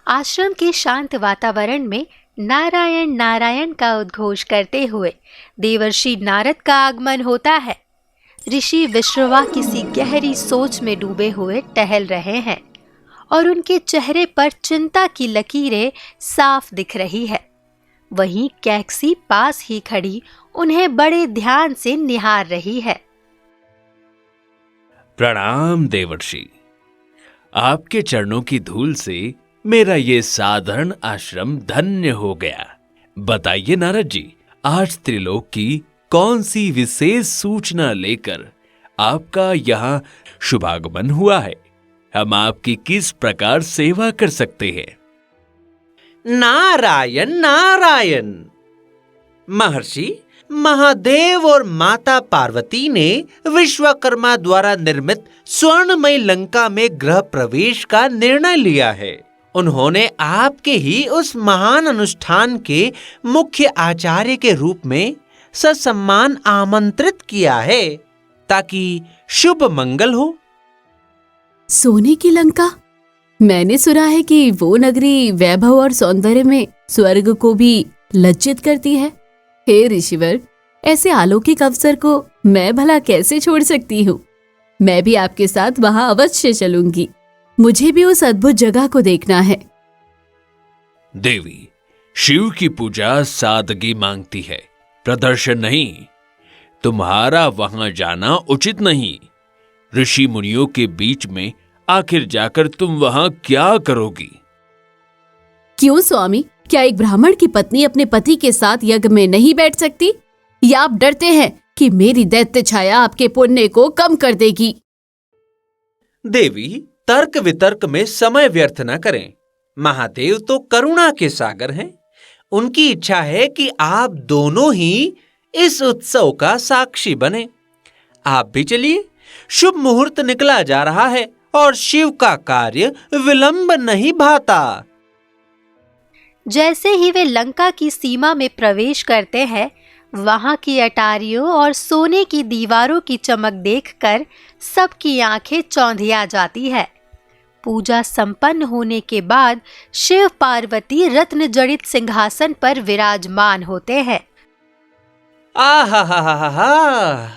आश्रम के शांत वातावरण में नारायण नारायण का उद्घोष करते हुए देवर्षि नारद का आगमन होता है। ऋषि विश्रवा किसी गहरी सोच में डूबे हुए टहल रहे हैं और उनके चेहरे पर चिंता की लकीरें साफ दिख रही है। वहीं कैकसी पास ही खड़ी उन्हें बड़े ध्यान से निहार रही है। प्रणाम देवर्षि, आपके चरणों की धूल से मेरा ये साधारण आश्रम धन्य हो गया। बताइए नारद जी, आज त्रिलोक की कौन सी विशेष सूचना लेकर आपका यहाँ शुभागमन हुआ है? हम आपकी किस प्रकार सेवा कर सकते हैं? नारायण नारायण। महर्षि, महादेव और माता पार्वती ने विश्वकर्मा द्वारा निर्मित स्वर्णमय लंका में गृह प्रवेश का निर्णय लिया है। उन्होंने आपके ही उस महान अनुष्ठान के मुख्य आचार्य के रूप में ससम्मान आमंत्रित किया है ताकि शुभ मंगल हो। सोने की लंका? मैंने सुना है कि वो नगरी वैभव और सौंदर्य में स्वर्ग को भी लज्जित करती है। हे ऋषिवर, ऐसे अलौकिक अवसर को मैं भला कैसे छोड़ सकती हूँ? मैं भी आपके साथ वहां अवश्य चलूंगी। मुझे भी उस अद्भुत जगह को देखना है। देवी, शिव की पूजा सादगी मांगती है, प्रदर्शन नहीं। तुम्हारा वहां जाना उचित नहीं। ऋषि मुनियों के बीच में आखिर जाकर तुम वहां क्या करोगी? क्यों स्वामी, क्या एक ब्राह्मण की पत्नी अपने पति के साथ यज्ञ में नहीं बैठ सकती? या आप डरते हैं कि मेरी दैत्य छाया आपके पुण्य को कम कर देगी? देवी, तर्क वितर्क में समय व्यर्थ न करें। महादेव तो करुणा के सागर हैं। उनकी इच्छा है कि आप दोनों ही इस उत्सव का साक्षी बने। आप भी चलिए, शुभ मुहूर्त निकला जा रहा है और शिव का कार्य विलंब नहीं भाता। जैसे ही वे लंका की सीमा में प्रवेश करते हैं, वहां की अटारियों और सोने की दीवारों की चमक देखकर सबकी आंखें चौंधिया जाती है। पूजा संपन्न होने के बाद शिव पार्वती रत्न जड़ित सिंहासन पर विराजमान होते हैं। आहा,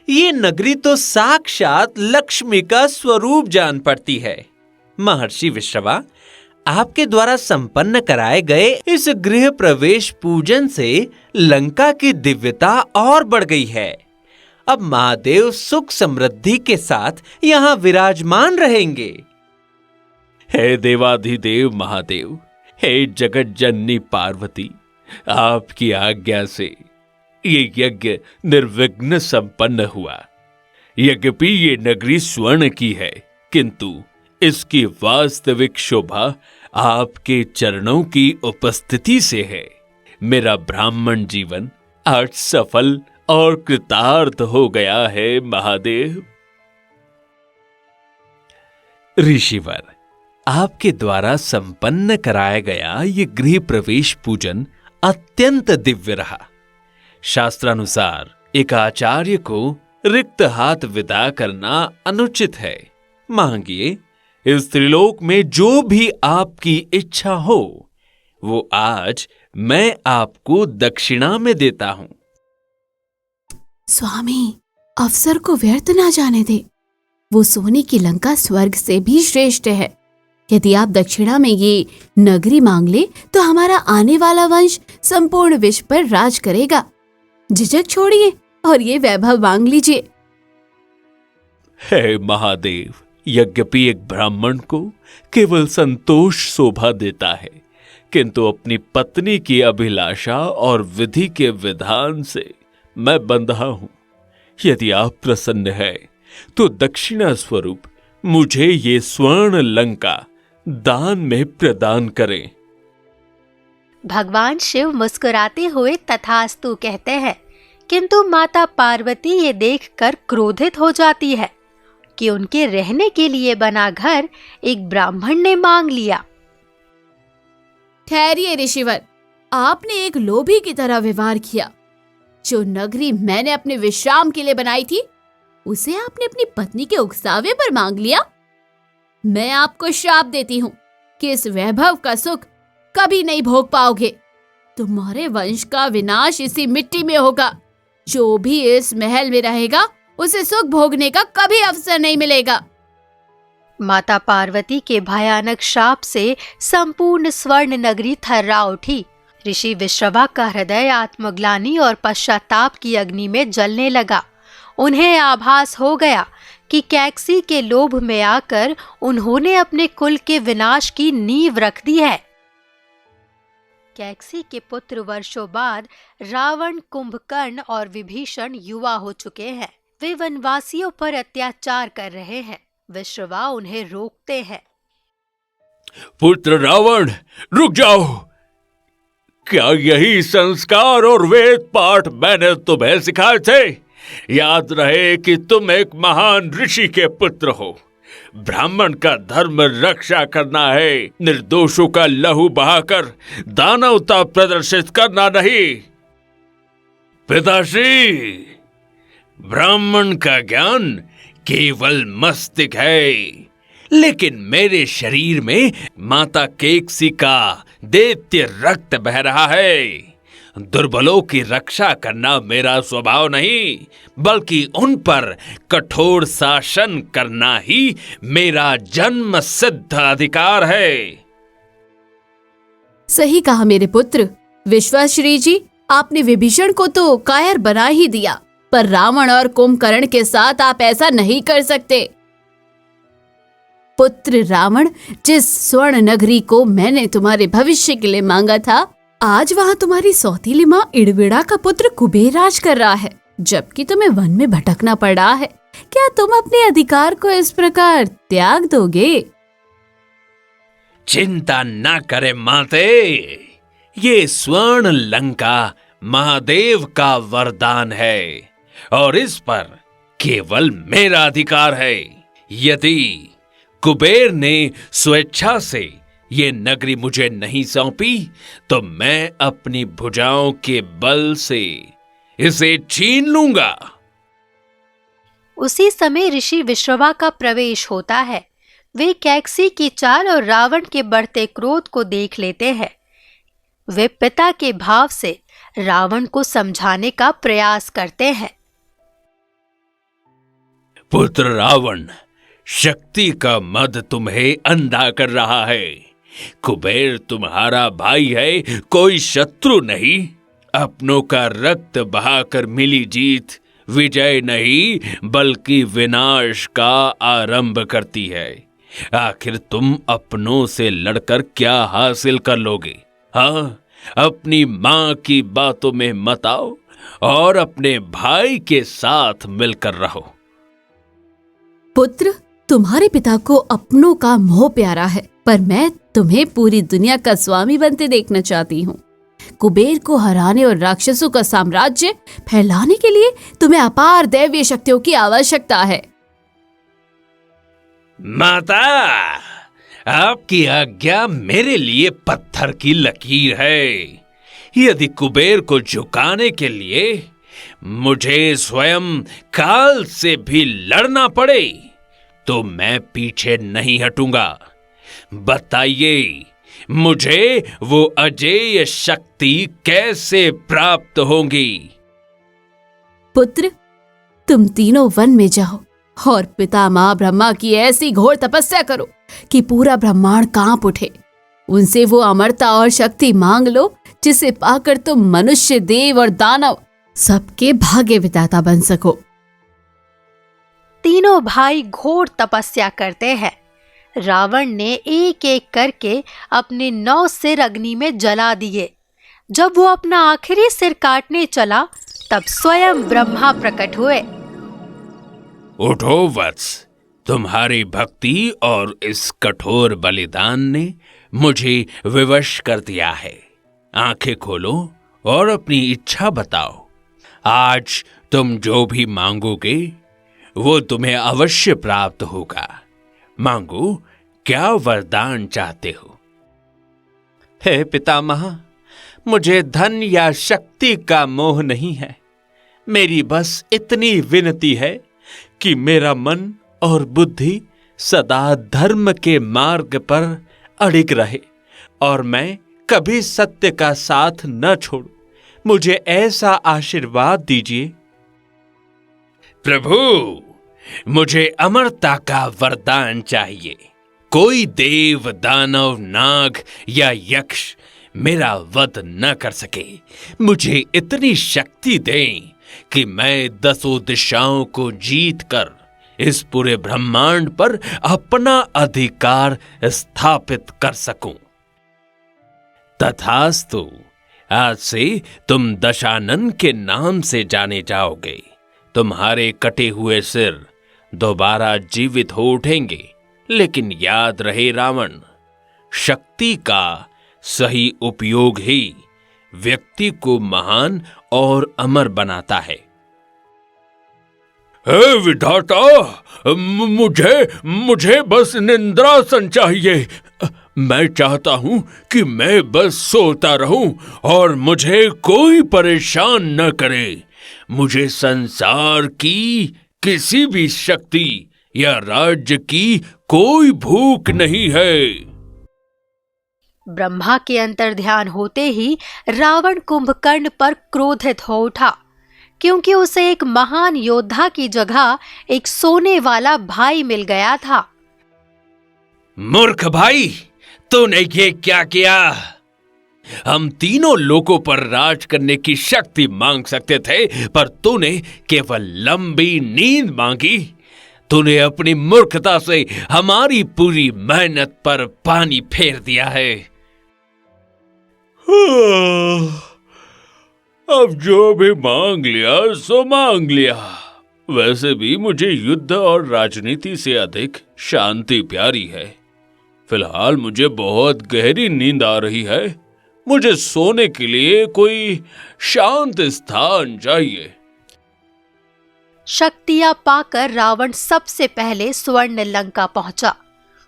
ये नगरी तो साक्षात लक्ष्मी का स्वरूप जान पड़ती है। महर्षि विश्रवा, आपके द्वारा संपन्न कराए गए इस गृह प्रवेश पूजन से लंका की दिव्यता और बढ़ गई है। अब महादेव सुख समृद्धि के साथ यहाँ विराजमान रहेंगे। हे देवाधिदेव महादेव, हे जगत जननी पार्वती, आपकी आज्ञा से ये यज्ञ निर्विघ्न संपन्न हुआ। यद्यपि ये नगरी स्वर्ण की है, किंतु इसकी वास्तविक शोभा आपके चरणों की उपस्थिति से है। मेरा ब्राह्मण जीवन आज सफल और कृतार्थ हो गया है महादेव। ऋषिवर, आपके द्वारा संपन्न कराया गया ये गृह प्रवेश पूजन अत्यंत दिव्य रहा। शास्त्रानुसार एक आचार्य को रिक्त हाथ विदा करना अनुचित है। मांगिए, इस त्रिलोक में जो भी आपकी इच्छा हो वो आज मैं आपको दक्षिणा में देता हूं। स्वामी, अवसर को व्यर्थ ना जाने दे। वो सोने की लंका स्वर्ग से भी श्रेष्ठ है। यदि आप दक्षिणा में ये नगरी मांग ले तो हमारा आने वाला वंश संपूर्ण विश्व पर राज करेगा। झिझक छोड़िए और ये वैभव मांग लीजिए। हे महादेव, यद्यपि एक ब्राह्मण को केवल संतोष शोभा देता है, किंतु अपनी पत्नी की अभिलाषा और विधि के विधान से मैं बंधा हूं। यदि आप प्रसन्न हैं तो दक्षिणा स्वरूप मुझे ये स्वर्ण लंका दान में प्रदान करें। भगवान शिव मुस्कुराते हुए तथास्तु कहते हैं, किंतु माता पार्वती ये देखकर क्रोधित हो जाती है कि उनके रहने के लिए बना घर एक ब्राह्मण ने मांग लिया। ठहरिए ऋषिवर, आपने एक लोभी की तरह व्यवहार किया। जो नगरी मैंने अपने विश्राम के लिए बनाई थी, उसे आपने अपनी पत्नी के उकसावे पर मांग लिया। मैं आपको श्राप देती हूँ कि इस वैभव का सुख कभी नहीं भोग पाओगे। तुम्हारे वंश का विनाश इसी मिट्टी में होगा। जो भी इस महल में रहेगा उसे सुख भोगने का कभी अवसर नहीं मिलेगा। माता पार्वती के भयानक शाप से संपूर्ण स्वर्ण नगरी थर्रा उठी। ऋषि विश्रवा का हृदय आत्मग्लानि और पश्चाताप की अग्नि में जलने लगा। उन्हें आभास हो गया कि कैकसी के लोभ में आकर उन्होंने अपने कुल के विनाश की नींव रख दी है। कैकसी के पुत्र वर्षों बाद रावण, कुंभकर्ण और विभीषण युवा हो चुके हैं। वे वनवासियों पर अत्याचार कर रहे हैं। विश्रवा उन्हें रोकते हैं। पुत्र रावण, रुक जाओ। क्या यही संस्कार और वेद पाठ मैंने तुम्हें सिखाए थे? याद रहे कि तुम एक महान ऋषि के पुत्र हो। ब्राह्मण का धर्म रक्षा करना है, निर्दोषों का लहू बहाकर दानवता प्रदर्शित करना नहीं। पिताश्री, ब्राह्मण का ज्ञान केवल मस्तिष्क है, लेकिन मेरे शरीर में माता कैकसी का दैत्य रक्त बह रहा है। दुर्बलों की रक्षा करना मेरा स्वभाव नहीं, बल्कि उन पर कठोर शासन करना ही मेरा जन्म सिद्ध अधिकार है। सही कहा मेरे पुत्र। विश्वाश्री जी, आपने विभीषण को तो कायर बना ही दिया, पर रावण और कुंभकर्ण के साथ आप ऐसा नहीं कर सकते। पुत्र रावण, जिस स्वर्ण नगरी को मैंने तुम्हारे भविष्य के लिए मांगा था, आज वहाँ तुम्हारी सौतीली माँ इड़विड़ा का पुत्र कुबेर राज कर रहा है, जबकि तुम्हें वन में भटकना पड़ रहा है। क्या तुम अपने अधिकार को इस प्रकार त्याग दोगे? चिंता न करे माते, ये स्वर्ण लंका महादेव का वरदान है और इस पर केवल मेरा अधिकार है। यदि कुबेर ने स्वेच्छा से ये नगरी मुझे नहीं सौंपी, तो मैं अपनी भुजाओं के बल से इसे छीन लूंगा। उसी समय ऋषि विश्रवा का प्रवेश होता है। वे कैकसी की चाल और रावण के बढ़ते क्रोध को देख लेते हैं। वे पिता के भाव से रावण को समझाने का प्रयास करते हैं। पुत्र रावण, शक्ति का मद तुम्हें अंधा कर रहा है। कुबेर तुम्हारा भाई है, कोई शत्रु नहीं। अपनों का रक्त बहाकर मिली जीत विजय नहीं, बल्कि विनाश का आरंभ करती है। आखिर तुम अपनों से लड़कर क्या हासिल कर लोगे? हाँ, अपनी माँ की बातों में मत आओ और अपने भाई के साथ मिलकर रहो। पुत्र, तुम्हारे पिता को अपनों का मोह प्यारा है, पर मैं तुम्हें पूरी दुनिया का स्वामी बनते देखना चाहती हूँ। कुबेर को हराने और राक्षसों का साम्राज्य फैलाने के लिए तुम्हें अपार दैवीय शक्तियों की आवश्यकता है। माता, आपकी आज्ञा मेरे लिए पत्थर की लकीर है। यदि कुबेर को झुकाने के लिए मुझे स्वयं काल से भी लड़ना पड़े, तो मैं पीछे नहीं हटूंगा। बताइए, मुझे वो अजेय शक्ति कैसे प्राप्त होगी? पुत्र, तुम तीनों वन में जाओ और पितामह ब्रह्मा की ऐसी घोर तपस्या करो कि पूरा ब्रह्मांड कांप उठे। उनसे वो अमरता और शक्ति मांग लो जिसे पाकर तुम मनुष्य, देव और दानव सबके भाग्य विधाता बन सको। तीनों भाई घोर तपस्या करते हैं। रावण ने एक एक करके अपने 9 सिर अग्नि में जला दिए। जब वो अपना आखिरी सिर काटने चला, तब स्वयं ब्रह्मा प्रकट हुए। उठो वत्स, तुम्हारी भक्ति और इस कठोर बलिदान ने मुझे विवश कर दिया है। आंखें खोलो और अपनी इच्छा बताओ। आज तुम जो भी मांगोगे वो तुम्हें अवश्य प्राप्त होगा। मांगो, क्या वरदान चाहते हो? हे पितामह, मुझे धन या शक्ति का मोह नहीं है। मेरी बस इतनी विनती है कि मेरा मन और बुद्धि सदा धर्म के मार्ग पर अड़िग रहे और मैं कभी सत्य का साथ न छोड़ूं। मुझे ऐसा आशीर्वाद दीजिए। प्रभु, मुझे अमरता का वरदान चाहिए। कोई देव, दानव, नाग या यक्ष मेरा वध न कर सके। मुझे इतनी शक्ति दें कि मैं 10 दिशाओं को जीतकर इस पूरे ब्रह्मांड पर अपना अधिकार स्थापित कर सकूं। तथास्तु, आज से तुम दशानन के नाम से जाने जाओगे। तुम्हारे कटे हुए सिर दोबारा जीवित हो उठेंगे। लेकिन याद रहे रावण, शक्ति का सही उपयोग ही व्यक्ति को महान और अमर बनाता है। हे विधाता, मुझे बस निंद्रासन चाहिए। मैं चाहता हूं कि मैं बस सोता रहूं और मुझे कोई परेशान न करे। मुझे संसार की किसी भी शक्ति या राज्य की कोई भूख नहीं है। ब्रह्मा के अंतर्ध्यान होते ही रावण कुंभकर्ण पर क्रोधित हो उठा, क्योंकि उसे एक महान योद्धा की जगह एक सोने वाला भाई मिल गया था। मूर्ख भाई, तूने ये क्या किया? हम तीनों लोगों पर राज करने की शक्ति मांग सकते थे, पर तूने केवल लंबी नींद मांगी। तूने अपनी मूर्खता से हमारी पूरी मेहनत पर पानी फेर दिया है। अब जो भी मांग लिया सो मांग लिया। वैसे भी मुझे युद्ध और राजनीति से अधिक शांति प्यारी है। फिलहाल मुझे बहुत गहरी नींद आ रही है। मुझे सोने के लिए कोई शांत स्थान चाहिए। शक्तियां पाकर रावण सबसे पहले स्वर्ण लंका पहुंचा।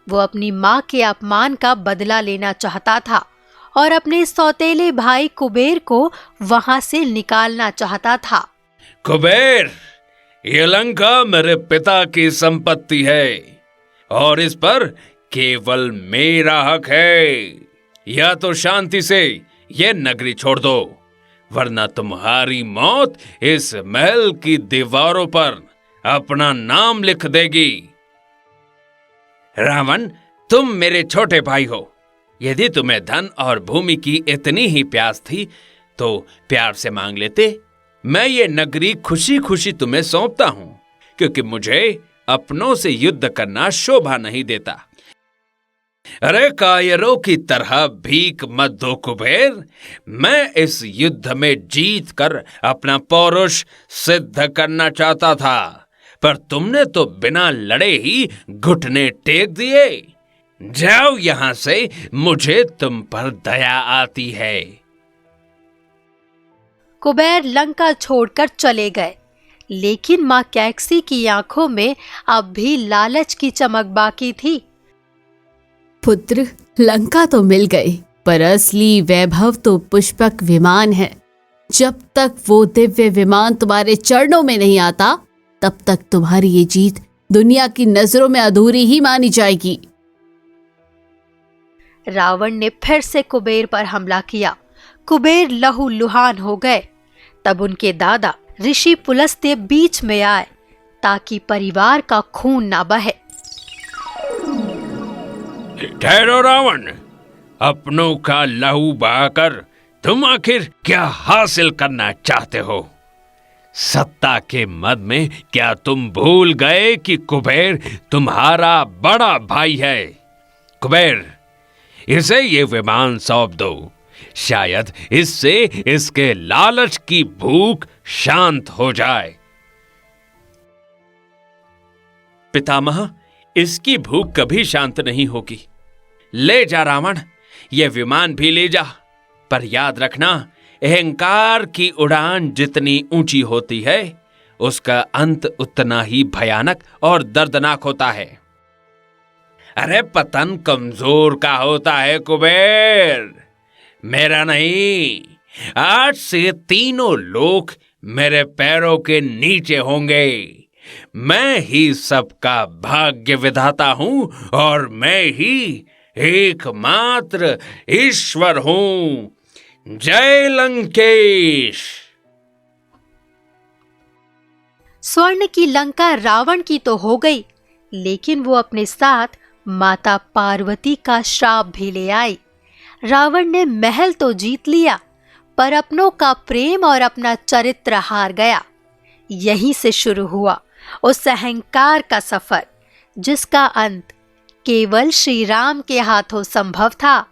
वो अपनी मां के अपमान का बदला लेना चाहता था और अपने सौतेले भाई कुबेर को वहां से निकालना चाहता था। कुबेर, ये लंका मेरे पिता की संपत्ति है और इस पर केवल मेरा हक है। या तो शांति से ये नगरी छोड़ दो, वरना तुम्हारी मौत इस महल की दीवारों पर अपना नाम लिख देगी। रावण, तुम मेरे छोटे भाई हो। यदि तुम्हें धन और भूमि की इतनी ही प्यास थी तो प्यार से मांग लेते। मैं ये नगरी खुशी खुशी तुम्हें सौंपता हूं, क्योंकि मुझे अपनों से युद्ध करना शोभा नहीं देता। अरे कायरों की तरह भीख मत दो कुबेर। मैं इस युद्ध में जीत कर अपना पौरुष सिद्ध करना चाहता था, पर तुमने तो बिना लड़े ही घुटने टेक दिए। जाओ यहां से, मुझे तुम पर दया आती है। कुबेर लंका छोड़कर चले गए, लेकिन मां कैकसी की आंखों में अब भी लालच की चमक बाकी थी। पुत्र, लंका तो मिल गई, पर असली वैभव तो पुष्पक विमान है। जब तक वो दिव्य विमान तुम्हारे चरणों में नहीं आता, तब तक तुम्हारी ये जीत दुनिया की नजरों में अधूरी ही मानी जाएगी। रावण ने फिर से कुबेर पर हमला किया। कुबेर लहूलुहान हो गए। तब उनके दादा ऋषि पुलस्त्य बीच में आए ताकि परिवार का खून ना बहे। ठहरो रावण, अपनों का लहू बहाकर तुम आखिर क्या हासिल करना चाहते हो? सत्ता के मद में क्या तुम भूल गए कि कुबेर तुम्हारा बड़ा भाई है? कुबेर, इसे ये विमान सौंप दो। शायद इससे इसके लालच की भूख शांत हो जाए। पितामह, इसकी भूख कभी शांत नहीं होगी। ले जा रावण, ये विमान भी ले जा, पर याद रखना, अहंकार की उड़ान जितनी ऊंची होती है, उसका अंत उतना ही भयानक और दर्दनाक होता है। अरे पतन कमजोर का होता है कुबेर, मेरा नहीं। आज से तीनों लोक मेरे पैरों के नीचे होंगे मैं ही सबका भाग्य विधाता हूं और मैं ही एकमात्र ईश्वर हूं। जय लंकेश। स्वर्ण की लंका रावण की तो हो गई, लेकिन वो अपने साथ माता पार्वती का श्राप भी ले आई। रावण ने महल तो जीत लिया, पर अपनों का प्रेम और अपना चरित्र हार गया। यहीं से शुरू हुआ उस अहंकार का सफर, जिसका अंत केवल श्री राम के हाथों संभव था।